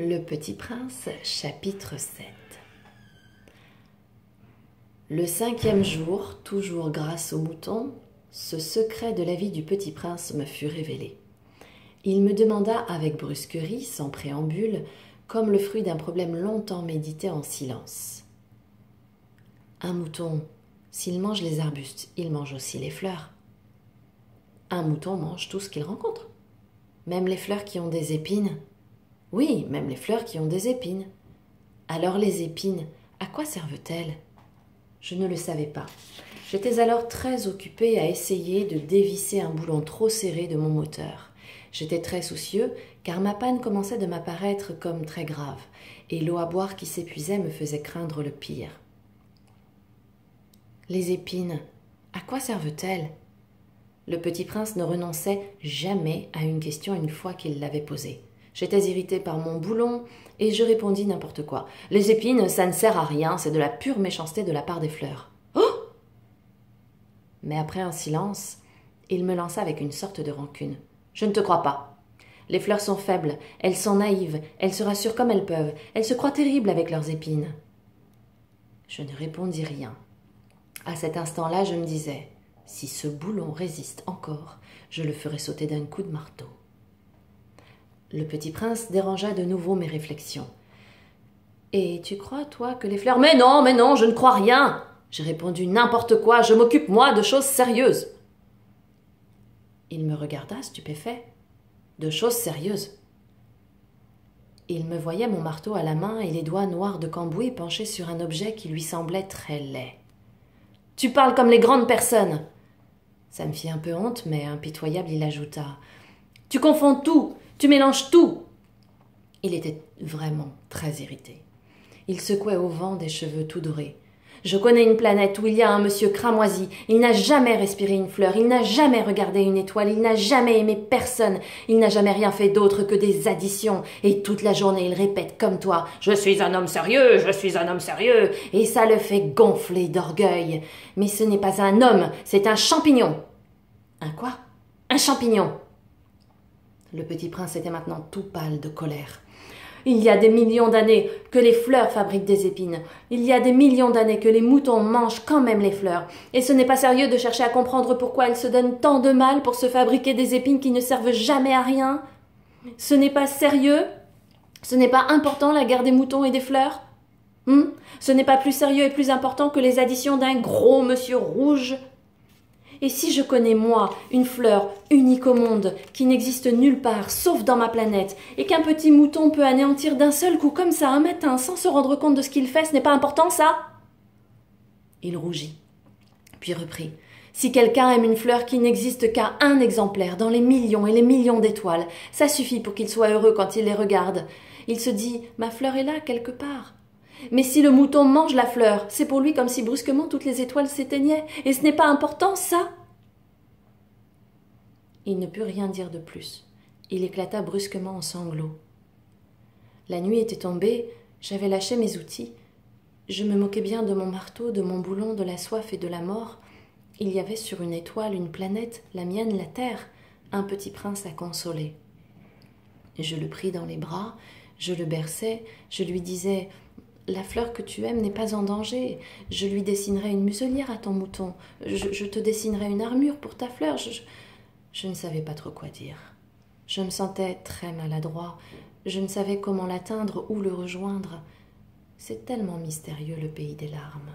Le Petit Prince, chapitre 7. Le 5e jour, toujours grâce au mouton, ce secret de la vie du Petit Prince me fut révélé. Il me demanda avec brusquerie, sans préambule, comme le fruit d'un problème longtemps médité en silence. Un mouton, s'il mange les arbustes, il mange aussi les fleurs. Un mouton mange tout ce qu'il rencontre, même les fleurs qui ont des épines. Oui, même les fleurs qui ont des épines. Alors les épines, à quoi servent-elles? Je ne le savais pas. J'étais alors très occupée à essayer de dévisser un boulon trop serré de mon moteur. J'étais très soucieux, car ma panne commençait de m'apparaître comme très grave, et l'eau à boire qui s'épuisait me faisait craindre le pire. Les épines, à quoi servent-elles? Le Petit Prince ne renonçait jamais à une question une fois qu'il l'avait posée. J'étais irritée par mon boulon et je répondis n'importe quoi. Les épines, ça ne sert à rien, c'est de la pure méchanceté de la part des fleurs. Oh! Mais après un silence, il me lança avec une sorte de rancune. Je ne te crois pas. Les fleurs sont faibles, elles sont naïves, elles se rassurent comme elles peuvent, elles se croient terribles avec leurs épines. Je ne répondis rien. À cet instant-là, je me disais, si ce boulon résiste encore, je le ferai sauter d'un coup de marteau. Le Petit Prince dérangea de nouveau mes réflexions. « Et tu crois, toi, que les fleurs… »« Mais non, je ne crois rien !» J'ai répondu n'importe quoi, je m'occupe, moi, de choses sérieuses. Il me regarda, stupéfait. De choses sérieuses. Il me voyait mon marteau à la main et les doigts noirs de cambouis penchés sur un objet qui lui semblait très laid. « Tu parles comme les grandes personnes !» Ça me fit un peu honte, mais impitoyable, il ajouta. « Tu confonds tout ! Tu mélanges tout !» Il était vraiment très irrité. Il secouait au vent des cheveux tout dorés. « Je connais une planète où il y a un monsieur cramoisi. Il n'a jamais respiré une fleur, il n'a jamais regardé une étoile, il n'a jamais aimé personne, il n'a jamais rien fait d'autre que des additions. Et toute la journée, il répète comme toi « Je suis un homme sérieux, je suis un homme sérieux !» Et ça le fait gonfler d'orgueil. Mais ce n'est pas un homme, c'est un champignon. Un quoi? Un champignon. Le Petit Prince était maintenant tout pâle de colère. Il y a des millions d'années que les fleurs fabriquent des épines. Il y a des millions d'années que les moutons mangent quand même les fleurs. Et ce n'est pas sérieux de chercher à comprendre pourquoi elles se donnent tant de mal pour se fabriquer des épines qui ne servent jamais à rien. Ce n'est pas sérieux? Ce n'est pas important la guerre des moutons et des fleurs? Ce n'est pas plus sérieux et plus important que les additions d'un gros monsieur rouge? Et si je connais, moi, une fleur unique au monde, qui n'existe nulle part, sauf dans ma planète, et qu'un petit mouton peut anéantir d'un seul coup comme ça un matin, sans se rendre compte de ce qu'il fait, ce n'est pas important, ça? Il rougit, puis reprit. Si quelqu'un aime une fleur qui n'existe qu'à un exemplaire dans les millions et les millions d'étoiles, ça suffit pour qu'il soit heureux quand il les regarde. Il se dit, ma fleur est là quelque part. Mais si le mouton mange la fleur, c'est pour lui comme si brusquement toutes les étoiles s'éteignaient. Et ce n'est pas important, ça? Il ne put rien dire de plus. Il éclata brusquement en sanglots. La nuit était tombée, j'avais lâché mes outils. Je me moquais bien de mon marteau, de mon boulon, de la soif et de la mort. Il y avait sur une étoile, une planète, la mienne, la terre, un petit prince à consoler. Je le pris dans les bras, je le berçais, je lui disais… La fleur que tu aimes n'est pas en danger. Je lui dessinerai une muselière à ton mouton. Je te dessinerai une armure pour ta fleur. Je ne savais pas trop quoi dire. Je me sentais très maladroit. Je ne savais comment l'atteindre ou le rejoindre. C'est tellement mystérieux, le pays des larmes.